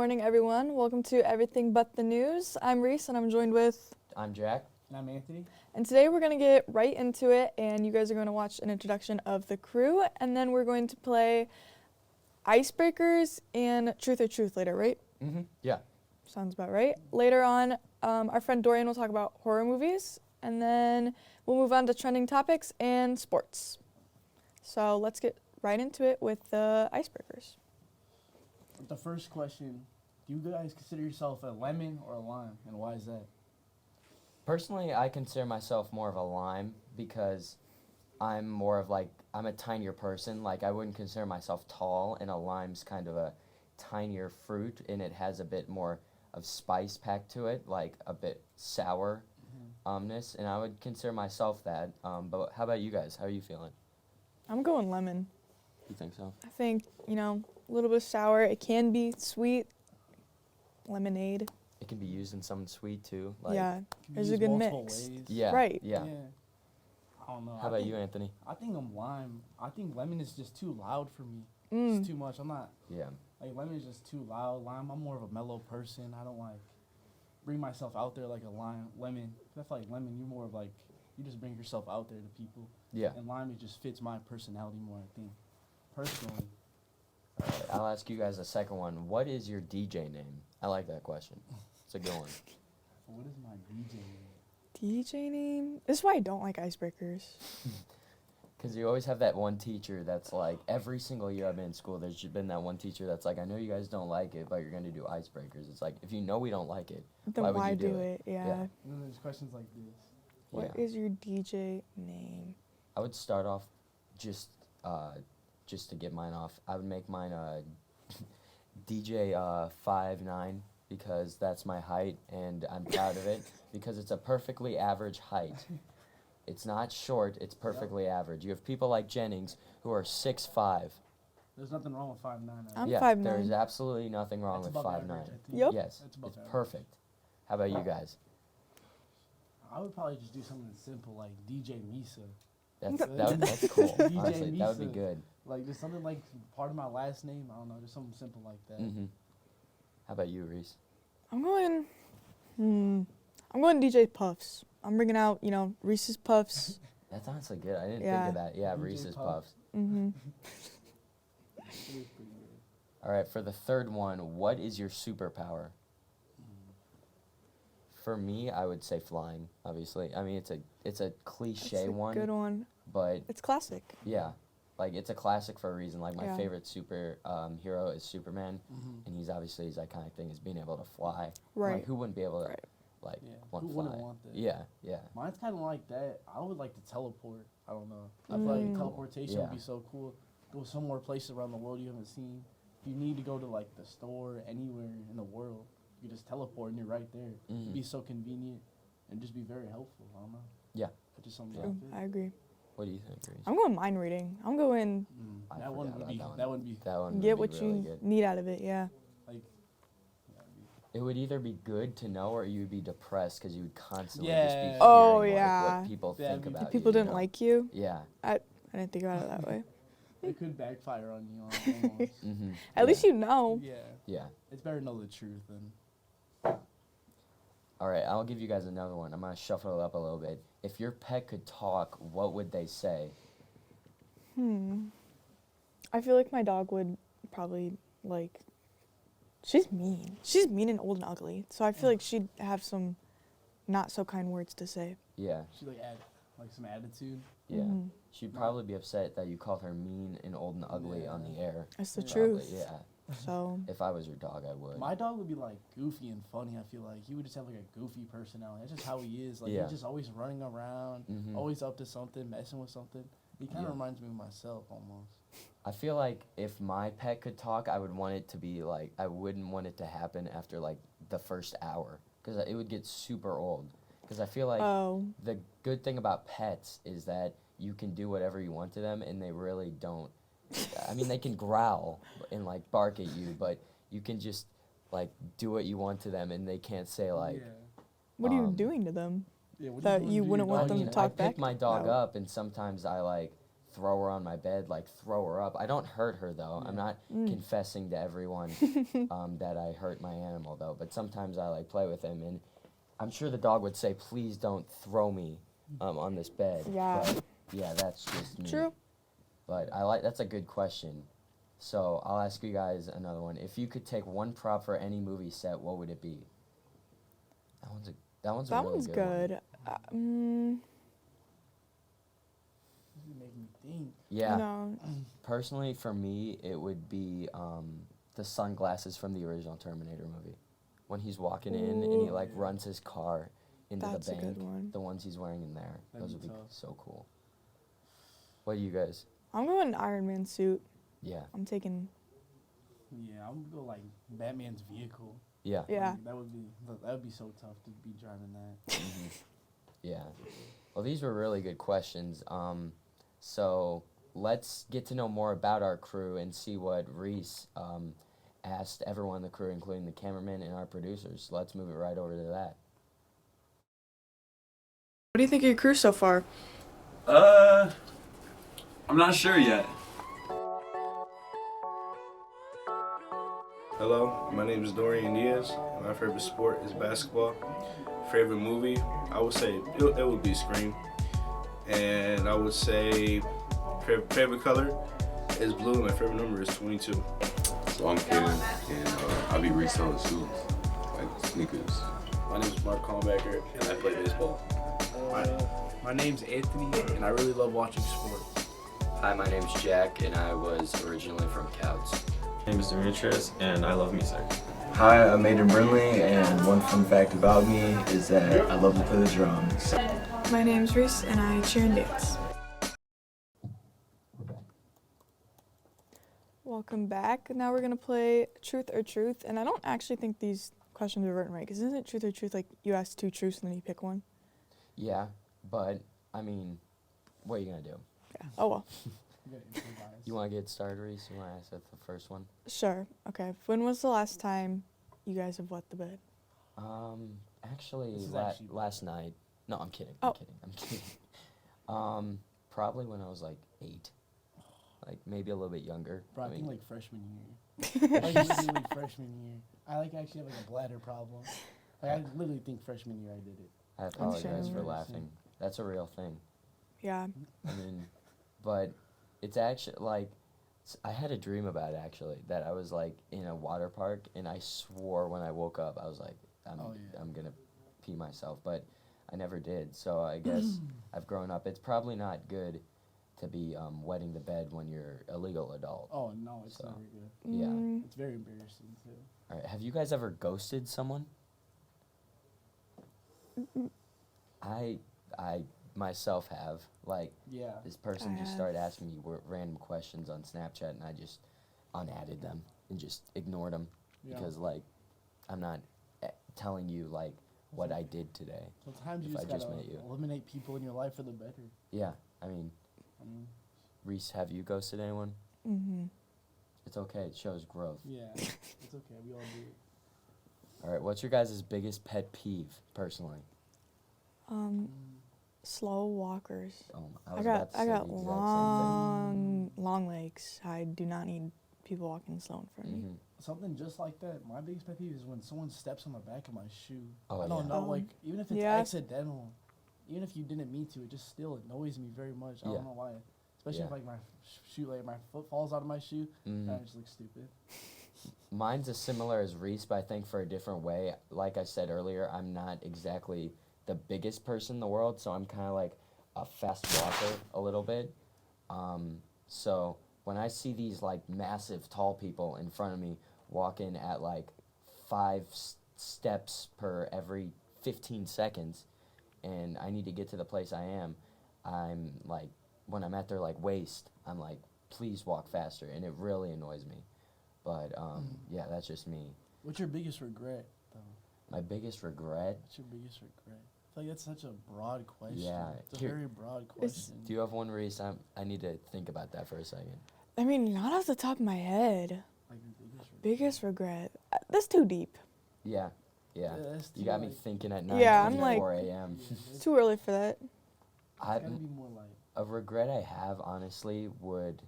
morning, everyone. Welcome to Everything But the News. I'm Reese, and I'm joined with... I'm Jack. And I'm Anthony. And today we're going to get right into it, and you guys are going to watch an introduction of the crew, and then we're going to play Icebreakers and Truth or Truth later, right? Mm-hmm. Yeah. Sounds about right. Later on, our friend Dorian will talk about horror movies, and then we'll move on to trending topics and sports. So let's get right into it with the Icebreakers. The first question, do you guys consider yourself a lemon or a lime, and why is that? Personally, I consider myself more of a lime because I'm more of I'm a tinier person. Like, I wouldn't consider myself tall, and a lime's kind of a tinier fruit, and it has a bit more of spice packed to it, like a bit sourness, and I would consider myself that. But how about you guys? How are you feeling? I'm going lemon. You think so? I think, a little bit sour. It can be sweet. Lemonade. It can be used in something sweet too. Yeah, there's a good mix. Ways. Yeah. Right. Yeah. I don't know. How about you, Anthony? I think I'm lime. I think lemon is just too loud for me. Mm. It's too much. I'm not. Yeah. Like, lemon is just too loud. Lime, I'm more of a mellow person. I don't bring myself out there like a lemon. I feel like lemon, you're more of you just bring yourself out there to people. Yeah. And lime, it just fits my personality more, I think. Personally. All right, I'll ask you guys a second one. What is your DJ name? I like that question. It's a good one. What is my DJ name? DJ name? This is why I don't like Icebreakers. Because you always have that one teacher that's every single year I've been in school, there's been that one teacher that's I know you guys don't like it, but you're going to do Icebreakers. It's if you know we don't like it, Then why would you do it? Yeah. And then there's questions like this. What is your DJ name? I would start off just to get mine off. I would make mine DJ 5'9" because that's my height, and I'm proud of it because it's a perfectly average height. It's not short, it's perfectly average. You have people like Jennings who are 6'5". There's nothing wrong with 5'9". I'm yeah, 5'9". there is absolutely nothing wrong That's with above 5'9". average, I think. Yep. Yes, That's above it's average. perfect. How about you guys? I would probably just do something simple like DJ Misa. That's cool. DJ Honestly, that would be Misa. good. Just something like part of my last name. I don't know, just something simple like that. Mm-hmm. How about you, Reese? I'm going DJ Puffs. I'm bringing out, Reese's Puffs. That's honestly good. I didn't think Yeah. of that. Yeah, DJ Reese's Puffs. Puffs. Mm-hmm. It is pretty good. All right, for the third one, what is your superpower? For me, I would say flying, obviously. I mean, it's a cliche That's a one, good one. but It's classic. yeah, it's a classic for a reason. My Yeah. favorite hero is Superman, Mm-hmm. and he's obviously his iconic thing is being able to fly. Right. Who wouldn't be able to Right. Yeah. want Who to fly? wouldn't want that? Yeah, yeah. Mine's kind of like that. I would like to teleport. I don't know. I feel like teleportation would Yeah. be so cool. Go somewhere, places around the world you haven't seen. If you need to go to the store anywhere in the world, you just teleport and you're right there. Mhm. It'd be so convenient and just be very helpful. I don't know. Yeah. Just something Yeah. like True, that. I agree. What do you think, Reese? I'm going mind reading. I'm going I That one forgot would about be. that one. That would be. That one get would what be really you good. need out of it, yeah. It would either be good to know or you'd be depressed because you would constantly Yeah. just be hearing Oh, what yeah. people Yeah, think the about People you. didn't like you. Yeah. I didn't think about it that way. It could backfire on you almost. Mm-hmm. At least you know. Yeah. Yeah. It's better to know the truth than. All right, I'll give you guys another one. I'm going to shuffle it up a little bit. If your pet could talk, what would they say? I feel like my dog would probably, she's mean. She's mean and old and ugly. So I feel like she'd have some not so kind words to say. Yeah. She add some attitude. Yeah. Mhm. She'd probably be upset that you called her mean and old and ugly on the air. That's the Yeah. Probably, truth. Yeah. So, If I was your dog, I would. My dog would be goofy and funny. I feel like he would just have a goofy personality. That's just how he is. Yeah. He's just always running around, Mhm. always up to something, messing with something. He kind of Yeah. reminds me of myself almost. I feel like if my pet could talk, I would want it to be I wouldn't want it to happen after the first hour because it would get super old. Because I feel like oh, the good thing about pets is that you can do whatever you want to them and they really don't. I mean, they can growl and bark at you, but you can just do what you want to them and they can't say what are you doing to them? yeah. What that doing you to wouldn't your want dog? them to I talk back? pick my dog No. up and sometimes I throw her on my bed, like throw her up. I don't hurt her though. I'm not confessing to everyone that I hurt my animal though. But sometimes I like play with him, and I'm sure the dog would say, "Please don't throw me on this bed." Yeah. But, yeah, that's just me. True. But that's a good question. So I'll ask you guys another one. If you could take one prop for any movie set, what would it be? That one's a That really one's good. good. You make me think. Yeah. No. Personally, for me, it would be the sunglasses from the original Terminator movie. When he's walking in and he like runs his car into That's the a bank. good one. The ones he's wearing in there. That'd Those be would be tough. so cool. What do you guys? I'm going Iron Man suit. Yeah. I'm taking. Yeah, I'm gonna go like Batman's vehicle. Yeah. Yeah. Like, that would be so tough to be driving that. Yeah. Well, these were really good questions. So let's get to know more about our crew and see what Reese asked everyone in the crew, including the cameraman and our producers. Let's move it right over to that. What do you think of your crew so far? I'm not sure yet. Hello, my name is Dorian Diaz, and my favorite sport is basketball. Favorite movie, I would say it would be Scream. And I would say favorite color is blue, and my favorite number is 22. So I'm Kaden, and I'll be reselling shoes, like sneakers. My name is Mark Kallenbecker, and I play baseball. My name's Anthony, and I really love watching sports. Hi, my name's Jack, and I was originally from Couts. My name is Demetrius, and I love music. Hi, I'm Aiden Brinley, and one fun fact about me is that I love to play the drums. My name's Reese, and I cheer and dance. Welcome back. Now we're gonna play Truth or Truth, and I don't actually think these questions are written right, because isn't it Truth or Truth like you ask two truths and then you pick one? Yeah, but I mean, what are you gonna do? Yeah. Oh well. You want to get started, Reese? You want to ask the first one? Sure. Okay. When was the last time you guys have wet the bed? Actually, This is actually- last night. No, I'm kidding. Oh. I'm kidding. Probably when I was like 8, like maybe a little bit younger. Bro, I think mean, like freshman year. Like literally freshman year. I like actually have like a bladder problem. Like I literally think freshman year I did it. I apologize for Understandable. laughing. That's a real thing. Yeah. I mean, but it's actually like I had a dream about it actually that I was like in a water park and I swore when I woke up I was like I'm gonna pee myself, but I never did. So I guess I've grown up. It's probably not good to be wetting the bed when you're a legal adult. Oh no, it's So. never good. Yeah. Mm, It's very embarrassing too. All right. Have you guys ever ghosted someone? I myself have. Like Yeah. this person I just have. started asking me random questions on Snapchat, and I just unadded them and just ignored them Yeah. because like I'm not telling you like what I did today. Sometimes you if just I just gotta met you. eliminate people in your life for the better. Yeah. I mean, I mean, Reese, have you ghosted anyone? mhm. It's okay. It shows growth. yeah, it's okay. We all do it. All right. What's your guys' biggest pet peeve, personally? Slow walkers. I was about to say the exact same long legs. I do not need people walking slow in front of thing. me. Mhm. Something just like that. My biggest pet peeve is when someone steps on the back of my shoe. Oh, I don't yeah. know, like even if it's Yeah. accidental, even if you didn't mean to, it just still annoys me very much. I Yeah. don't know why. Especially Yeah. if like my shoe, like my foot falls out of my shoe, Mhm. and I just look stupid. Mine's as similar as Reese, but I think for a different way. Like I said earlier, I'm not exactly the biggest person in the world, so I'm kind of like a fast walker a little bit. So when I see these like massive tall people in front of me walking at like 5 steps per every 15 seconds, and I need to get to the place I am, I'm like, when I'm at their like waist, I'm like, please walk faster, and it really annoys me. But yeah, that's just me. What's your biggest regret, though? My biggest regret. What's your biggest regret? I feel like that's such a broad question. Yeah, It's a here- very broad question. Do you have one, Reese? I need to think about that for a second. I mean, not off the top of my head. Like your biggest regret. Biggest regret. That's too deep. Yeah. That's You too, got me like, thinking at Yeah, I'm 9:24 a.m. It's too early for that. It's I gotta be more like A regret I have, honestly, would,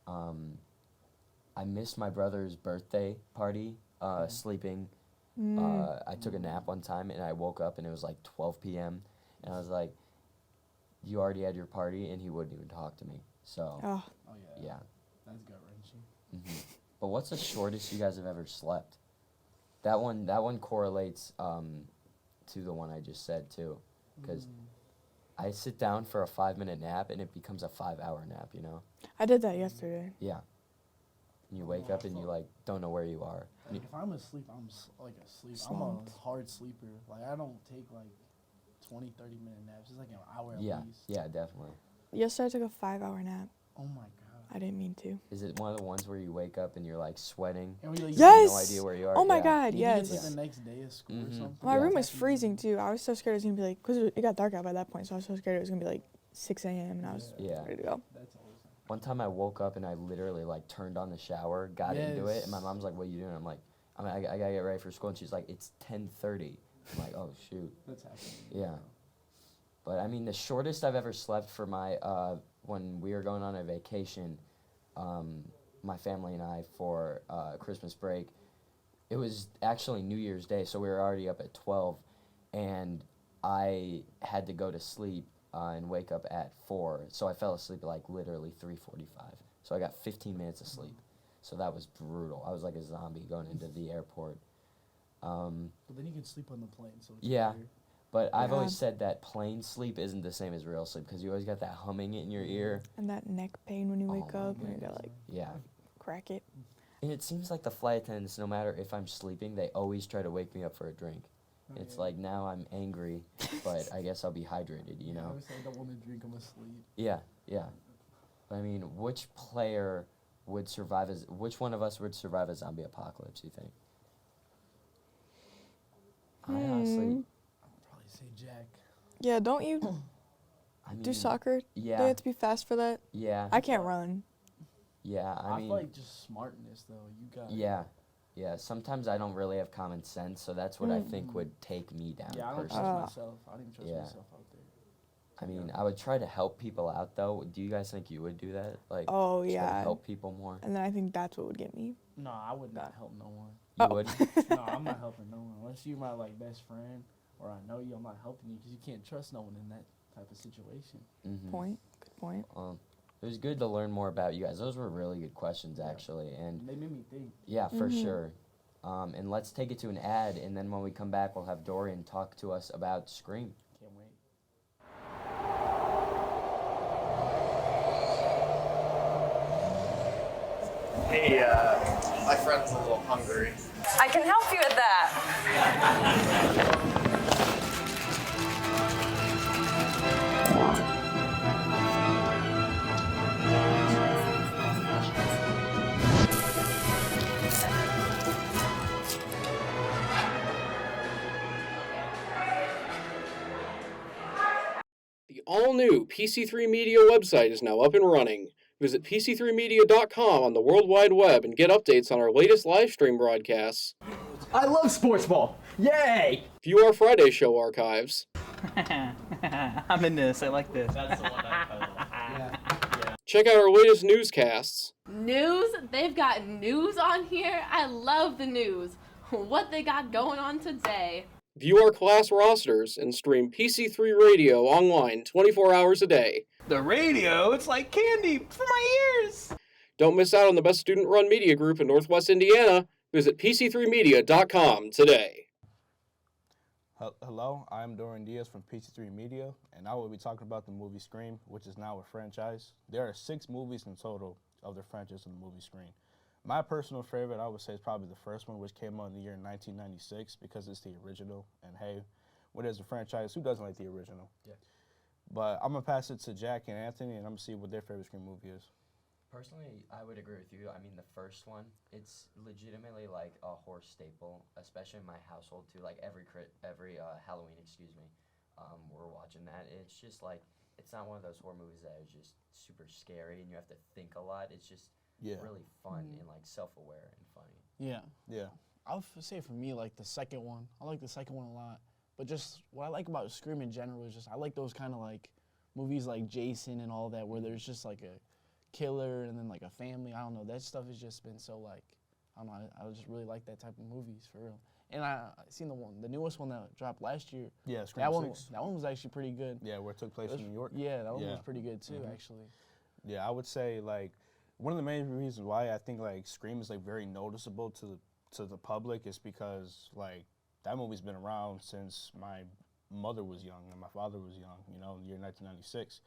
I missed my brother's birthday party, sleeping. I took a nap one time, and I woke up, and it was like 12 p.m., and I was like, you already had your party, and he wouldn't even talk to me. So, Oh, Oh yeah. yeah. That's gut wrenching. But what's the shortest you guys have ever slept? That one correlates to the one I just said too, because I sit down for a 5-minute nap and it becomes a 5-hour nap. You know? I did that yesterday. Yeah. And you wake up and you like don't know where you are. Like, if I'm asleep, I'm like asleep. I'm a Slumped. hard sleeper. Like I don't take like 20, 30-minute naps. It's like an hour at Yeah, least. yeah, definitely. Yesterday I took a 5-hour nap. Oh my god. I didn't mean to. Is it one of the ones where you wake up and you're like sweating? And we, like, You have Yes! no idea where you are. Oh my Yeah. God, You think yes. it's like the next day of school or Mhm. something. My Yeah. room was freezing too. I was so scared it was gonna be like, cause it got dark out by that point, so I was so scared it was gonna be like 6 a.m. and I was Yeah. ready to go. That's always. One time I woke up and I literally like turned on the shower, got into it, and my Yes. mom's like, "What are you doing?" I'm like, I gotta get ready for school," and she's like, "It's 10:30." I'm like, "Oh shoot." That's happening. Yeah. But I mean, the shortest I've ever slept for my when we were going on a vacation, my family and I for Christmas break. It was actually New Year's Day, so we were already up at 12, and I had to go to sleep and wake up at 4. So I fell asleep at like literally 3:45. So I got 15 minutes of sleep. So that was brutal. I was like a zombie going into the airport. But then you can sleep on the plane, so it's Yeah. weird. But I've Yeah. always said that plane sleep isn't the same as real sleep because you always got that humming in your ear. And that neck pain when you Oh wake my up, and you goodness. gotta like Yeah. crack it. And it seems like the flight attendants, no matter if I'm sleeping, they always try to wake me up for a drink. Oh, It's yeah. like now I'm angry, but I guess I'll be hydrated, you I know? always say I don't want to drink. I'm asleep. Yeah, yeah. But I mean, which player would survive as, which one of us would survive a zombie apocalypse, you think? I honestly, I'll probably say Jack. Yeah, don't you I mean, do soccer? Do you Yeah, have to be fast for that? yeah, I can't run. yeah. I mean, feel like just smartness though. You got. yeah, yeah. Sometimes I don't really have common sense, so that's what I think Mm. would take me down Yeah, I don't personally. trust myself. I don't even trust Yeah. myself out there. I mean, I would try to help people out, though. Do you guys think you would do that? Like, Oh try to yeah. help people more? And then I think that's what would get me. No, I would not help no one. You Oh. would? No, I'm not helping no one. Unless you're my like best friend or I know you, I'm not helping you because you can't trust no one in that type of situation. Mm-hmm. Point. Good point. It was good to learn more about you guys. Those were really good questions, actually. And They made me think. yeah, for Mhm. sure. And let's take it to an ad, and then when we come back, we'll have Dorian talk to us about Scream. Can't wait. Hey, my friend's a little hungry. I can help you with that. The all-new PC3 Media website is now up and running. Visit PC3Media.com on the World Wide Web and get updates on our latest live stream broadcasts. I love sports ball. Yay! View our Friday show archives. I'm in this. I like this. That's the one Check out our latest newscasts. News? They've got news on here? I love the news. What they got going on today? View our class rosters and stream PC3 Radio online 24 hours a day. The radio, it's like candy for my ears. Don't miss out on the best student-run media group in Northwest Indiana. Visit PC3Media.com today. Hello, I'm Dorian Diaz from PC3 Media, and I will be talking about the movie Scream, which is now a franchise. There are 6 movies in total of the franchise in the movie Scream. My personal favorite, I would say, is probably the first one, which came out in the year 1996, because it's the original. And hey, when there's a franchise, who doesn't like the original? Yeah. But I'm going to pass it to Jack and Anthony, and I'm going to see what their favorite Scream movie is. Personally, I would agree with you. I mean, the first one, it's legitimately like a horror staple, especially in my household too. Like every Halloween, we're watching that. It's just like, it's not one of those horror movies that is just super scary and you have to think a lot. It's just really fun and like self-aware and funny. Yeah. I would say for me, like the second one. I like the second one a lot. But just what I like about Scream in general is just I like those kind of like movies like Jason and all that, where there's just like a killer and then like a family. I don't know. That stuff has just been so like, I don't know. I just really like that type of movies for real. And I seen the newest one that dropped last year. Yeah, Scream that 6. That one was actually pretty good. Yeah, where it took place in New York. Yeah, that one was pretty good too, actually. Yeah, I would say like one of the main reasons why I think like Scream is like very noticeable to the public is because like that movie's been around since my mother was young and my father was young, you know, in the year 1996.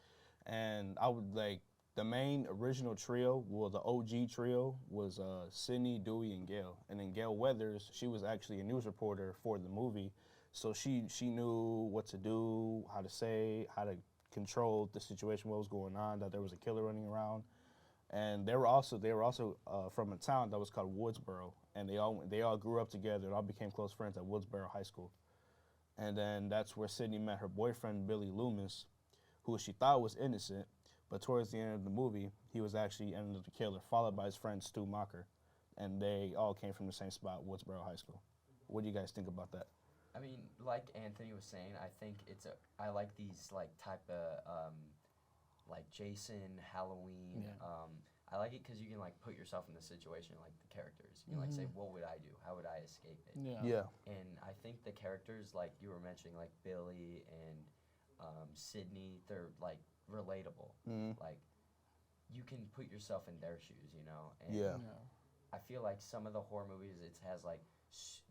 And I would like the main original trio, well, the OG trio was Sydney, Dewey, and Gail. And then Gail Weathers, she was actually a news reporter for the movie, so she knew what to do, how to say, how to control the situation, what was going on, that there was a killer running around. And they were also from a town that was called Woodsboro, and they all grew up together and all became close friends at Woodsboro High School. And then that's where Sydney met her boyfriend, Billy Loomis, who she thought was innocent, but towards the end of the movie, he was actually ended up the killer, followed by his friend Stu Mocker. And they all came from the same spot, Woodsboro High School. What do you guys think about that? I mean, like Anthony was saying, I think I like these like type of like Jason, Halloween. Yeah. I like it because you can like put yourself in the situation like the characters. You can like say, what would I do? How would I escape it? Yeah. And I think the characters like you were mentioning, like Billy and Sydney, they're like relatable. Like you can put yourself in their shoes, you know. And I feel like some of the horror movies, it has like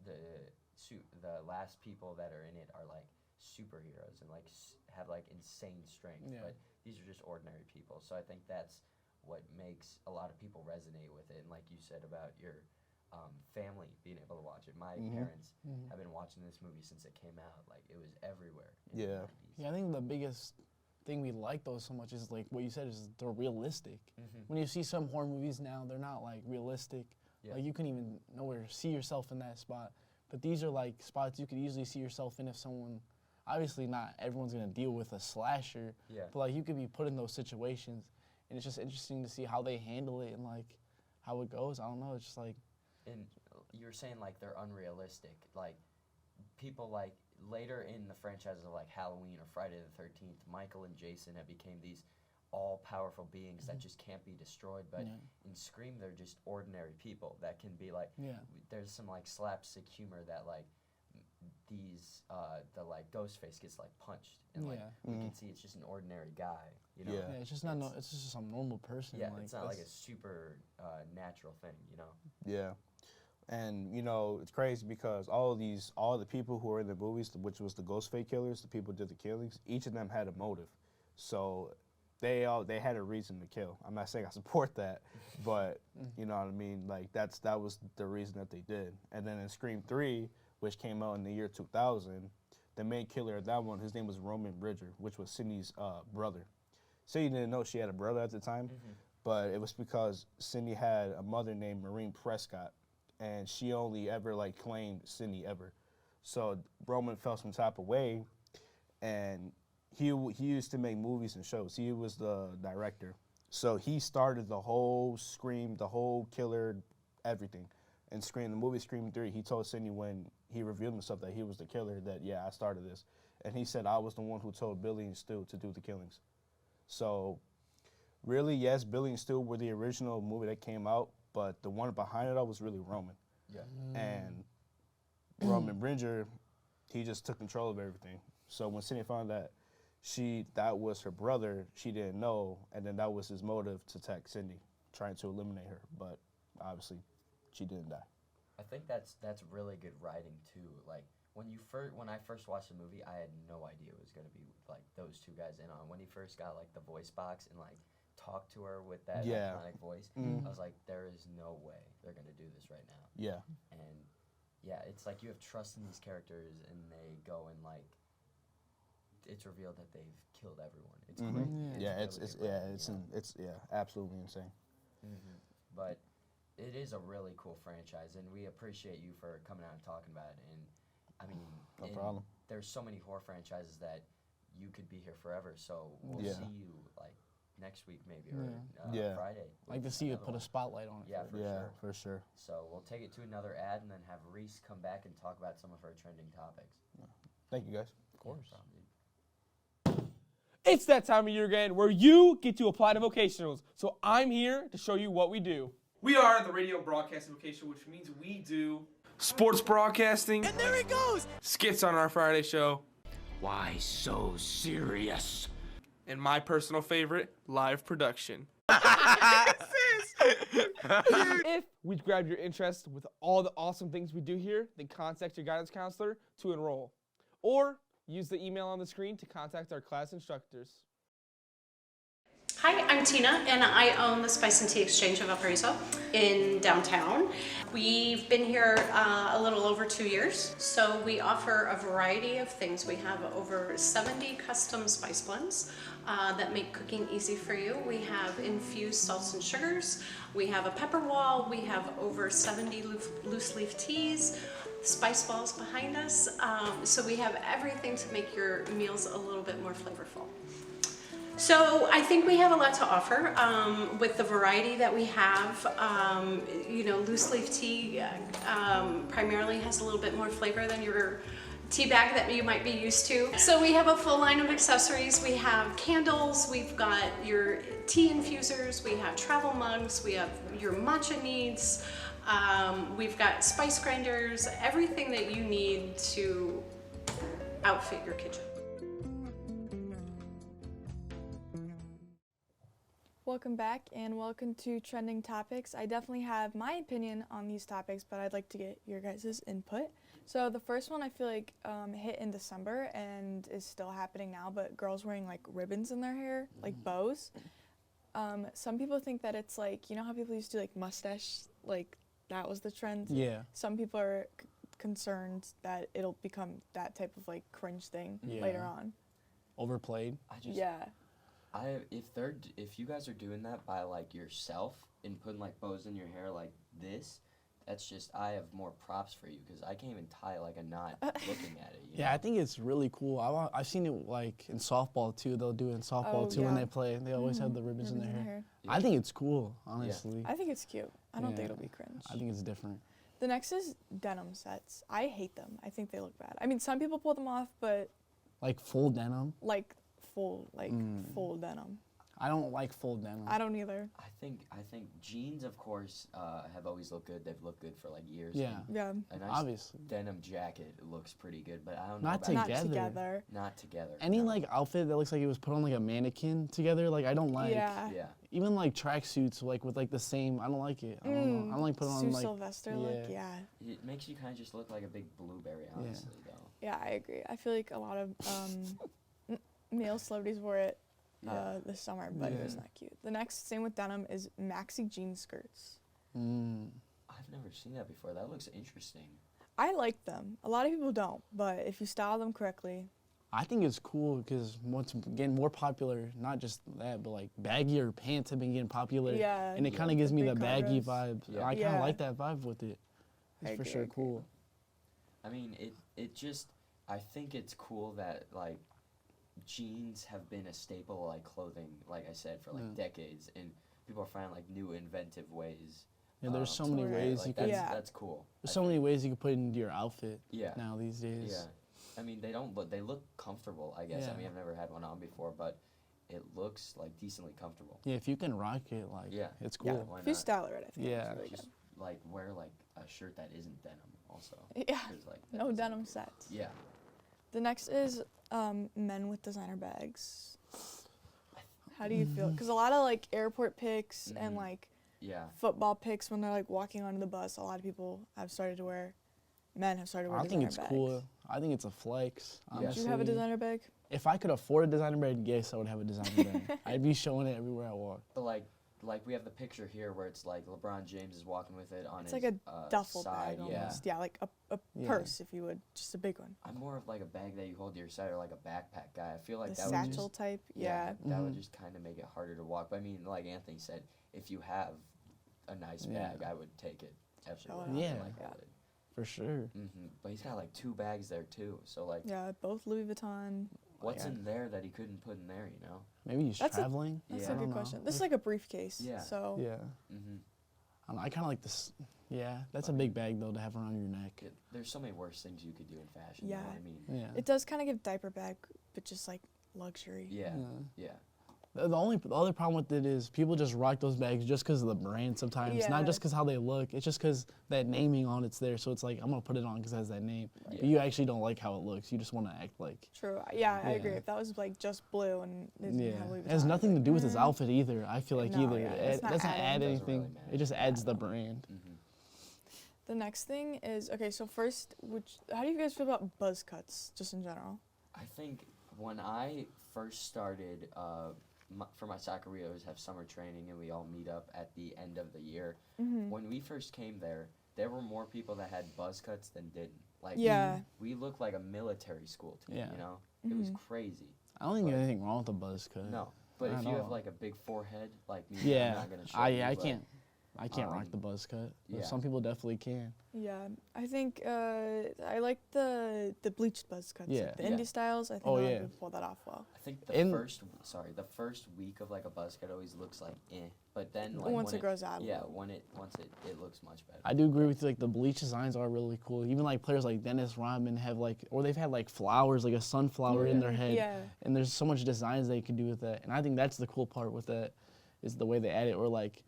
the last people that are in it are like superheroes and like have like insane strength, but these are just ordinary people. So I think that's what makes a lot of people resonate with it. And like you said about your family being able to watch it, my parents have been watching this movie since it came out. Like it was everywhere in the 90s. Yeah, I think the biggest thing we like those so much is like what you said is they're realistic. When you see some horror movies now, they're not like realistic. Like you can even nowhere see yourself in that spot. But these are like spots you could easily see yourself in if someone, obviously not everyone's gonna deal with a slasher, but like you could be put in those situations, and it's just interesting to see how they handle it and like how it goes. I don't know, it's just like. And you're saying like they're unrealistic, like people like later in the franchises of like Halloween or Friday the 13th, Michael and Jason have became these all-powerful beings that just can't be destroyed. But in Scream, they're just ordinary people that can be like. There's some like slapstick humor that like these the like Ghostface gets like punched and like we can see it's just an ordinary guy. You know. Yeah, it's just not. It's just some normal person. Yeah, like, it's not like a super natural thing. You know. Yeah. And, you know, it's crazy because all the people who were in the movies, which was the Ghostface killers, the people who did the killings, each of them had a motive. So they had a reason to kill. I'm not saying I support that, but, you know what I mean? Like, that was the reason that they did. And then in Scream 3, which came out in the year 2000, the main killer of that one, his name was Roman Bridger, which was Sydney's brother. Sydney didn't know she had a brother at the time, but it was because Sydney had a mother named Maureen Prescott, and she only ever like claimed Sydney ever. So Roman felt some type of way, and he used to make movies and shows. He was the director. So he started the whole Scream, the whole killer, everything. And the movie Scream 3, he told Sydney when he revealed himself that he was the killer that, I started this. And he said, I was the one who told Billy and Stu to do the killings. So really, yes, Billy and Stu were the original movie that came out, but the one behind it all was really Roman. Yeah. And Roman Bridger, he just took control of everything. So when Sydney found that that was her brother, she didn't know, and then that was his motive to attack Cindy, trying to eliminate her. But obviously, she didn't die. I think that's really good writing too. Like when I first watched the movie, I had no idea it was gonna be like those two guys in on. When he first got like the voice box and like talked to her with that iconic voice, I was like, there is no way they're gonna do this right now. Yeah. And yeah, it's like you have trust in these characters, and they go and like it's revealed that they've killed everyone. It's crazy. It's absolutely insane. But it is a really cool franchise, and we appreciate you for coming out and talking about it. And I mean, no problem. There's so many horror franchises that you could be here forever. So we'll see you like next week maybe or Friday. I'd like to see you put a spotlight on it. Yeah, for sure. So we'll take it to another ad and then have Reese come back and talk about some of her trending topics. Thank you, guys. Of course. It's that time of year again where you get to apply to vocationals. So I'm here to show you what we do. We are the radio broadcasting vocation, which means we do sports broadcasting. And there it goes! Skits on our Friday show. Why so serious? And my personal favorite, live production. If we grab your interest with all the awesome things we do here, then contact your guidance counselor to enroll. Or use the email on the screen to contact our class instructors. Hi, I'm Tina, and I own the Spice and Tea Exchange of Valparaiso in downtown. We've been here a little over 2 years, so we offer a variety of things. We have over 70 custom spice blends that make cooking easy for you. We have infused salts and sugars. We have a pepper wall. We have over 70 loose leaf teas. Spice balls behind us. So we have everything to make your meals a little bit more flavorful. So I think we have a lot to offer with the variety that we have. Loose leaf tea primarily has a little bit more flavor than your tea bag that you might be used to. So we have a full line of accessories. We have candles, we've got your tea infusers, we have travel mugs, we have your matcha needs, we've got spice grinders, everything that you need to outfit your kitchen. Welcome back and welcome to Trending Topics. I definitely have my opinion on these topics, but I'd like to get your guys' input. So the first one I feel like hit in December and is still happening now, but girls wearing like ribbons in their hair, like bows. Some people think that it's like, you know how people used to do like mustache, like that was the trend? Yeah. Some people are concerned that it'll become that type of like cringe thing later on. Overplayed. If you guys are doing that by like yourself and putting like bows in your hair like this, that's just, I have more props for you because I can't even tie like a knot looking at it. Yeah, I think it's really cool. I've seen it like in softball too. They'll do it in softball too when they play. They always have the ribbons in their hair. Yeah. I think it's cool, honestly. I think it's cute. I don't think it'll be cringe. I think it's different. The next is denim sets. I hate them. I think they look bad. I mean, some people pull them off, but like full denim. Like full denim. I don't like full denim. I don't either. I think jeans, of course, have always looked good. They've looked good for like years. Yeah. Yeah. A nice obviously denim jacket looks pretty good, but I don't know. Not together. Not together. Any like outfit that looks like it was put on like a mannequin together, like I don't like. Yeah. Even like tracksuits, like with like the same, I don't like it. I don't know. I don't like putting on like. Sylvester look, yeah. It makes you kind of just look like a big blueberry, honestly, though. Yeah, I agree. I feel like a lot of male celebrities wore it this summer, but it was not cute. The next, same with denim, is maxi jean skirts. I've never seen that before. That looks interesting. I like them. A lot of people don't, but if you style them correctly. I think it's cool because what's getting more popular, not just that, but like baggier pants have been getting popular. Yeah. And it kind of gives me the baggy vibe. Yeah. I kind of like that vibe with it. It's for sure cool. I mean, it just, I think it's cool that like jeans have been a staple of like clothing, like I said, for like decades, and people are finding like new inventive ways. Yeah, there's so many ways like, you could. That's cool. There's so many ways you could put into your outfit. Now these days. Yeah. I mean, they look comfortable, I guess. I mean, I've never had one on before, but it looks like decently comfortable. Yeah, if you can rock it, like, it's cool. If you style it right, I think it's really just good. like wear like a shirt that isn't denim also. Yeah, like, no denim sets. Yeah. The next is men with designer bags. How do you feel? Because a lot of like airport pics and like football pics when they're like walking onto the bus, a lot of people have started to wear. Men have started wearing designer bags. I think it's cool. I think it's a flex, honestly. Do you have a designer bag? If I could afford a designer bag, yes, I would have a designer bag. I'd be showing it everywhere I walk. But like we have the picture here where it's like LeBron James is walking with it on his like a duffel side, bag almost. Yeah, like a purse, if you would, just a big one. I'm more of like a bag that you hold to your side or like a backpack guy. I feel like the that would satchel just, type, that would just kind of make it harder to walk. But I mean, like Anthony said, if you have a nice bag, I would take it everywhere. For sure. But he's got like 2 bags there too, so like. Yeah, both Louis Vuitton. What's in there that he couldn't put in there, you know? Maybe he's traveling. That's a good question. This is like a briefcase. Yeah. So. Yeah. I kind of like this. Yeah, that's a big bag though to have around your neck. There's so many worse things you could do in fashion. Yeah. You know what I mean? Yeah. It does kind of give diaper bag, but just like luxury. Yeah, yeah. The other problem with it is people just rock those bags just because of the brand sometimes, Yeah. not just because how they look. It's just because that naming on it's there, so it's like, I'm going to put it on because it has that name. Right. But you actually don't like how it looks. You just want to act like. True. Yeah, I Yeah. agree. If that was like just blue and it didn't have Louis It has Vuitton, nothing I'd to be do with like, his outfit either, I feel like, No, either. yeah, it's It not doesn't adding. add Doesn't anything. really matter. It just adds the brand. The next thing is, okay, so first, how do you guys feel about buzz cuts, just in general? I think when I first started, for my soccer, we always have summer training and we all meet up at the end of the year. When we first came there were more people that had buzz cuts than didn't. Like, we looked like a military school team, you know? It was crazy. I don't think there's anything wrong with a buzz cut. No, but Not if at you have all. like a big forehead like me, Yeah, I'm not gonna show you, I but, can't. I can't rock the buzz cut. But yeah. some people definitely can. Yeah, I think I like the bleached buzz cuts, Yeah. like the indie styles. I think Oh, a lot yeah. of people pull that off well. I think the first week of like a buzz cut always looks like but then like Once when it grows out. Yeah, once it looks much better. I do agree with you. Like the bleach designs are really cool. Even like players like Dennis Rodman have they've had like flowers, like a sunflower in their head. Yeah. And there's so much designs they can do with that. And I think that's the cool part with that, is the way they add it. Or like,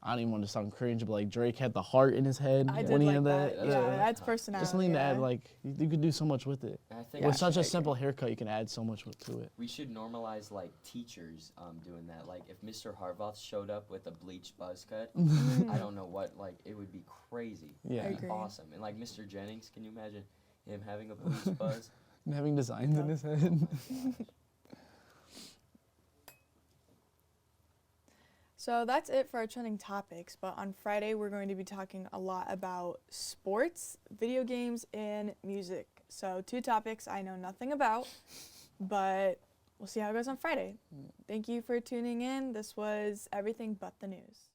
I don't even want to sound cringe, but like Drake had the heart in his head I when did he like had that. that. Yeah, that's personality. Just something to yeah. add. Like you could do so much with it. And I think With such a simple haircut, you can add so much to it. we should normalize like teachers doing that. Like if Mr. Harvath showed up with a bleached buzz cut, I don't know what, like it would be crazy. Yeah. I It'd be agree. awesome. And like Mr. Jennings, can you imagine him having a bleached buzz? And having designs in his head. So that's it for our trending topics, but on Friday we're going to be talking a lot about sports, video games, and music. So 2 topics I know nothing about, but we'll see how it goes on Friday. Thank you for tuning in. This was Everything But the News.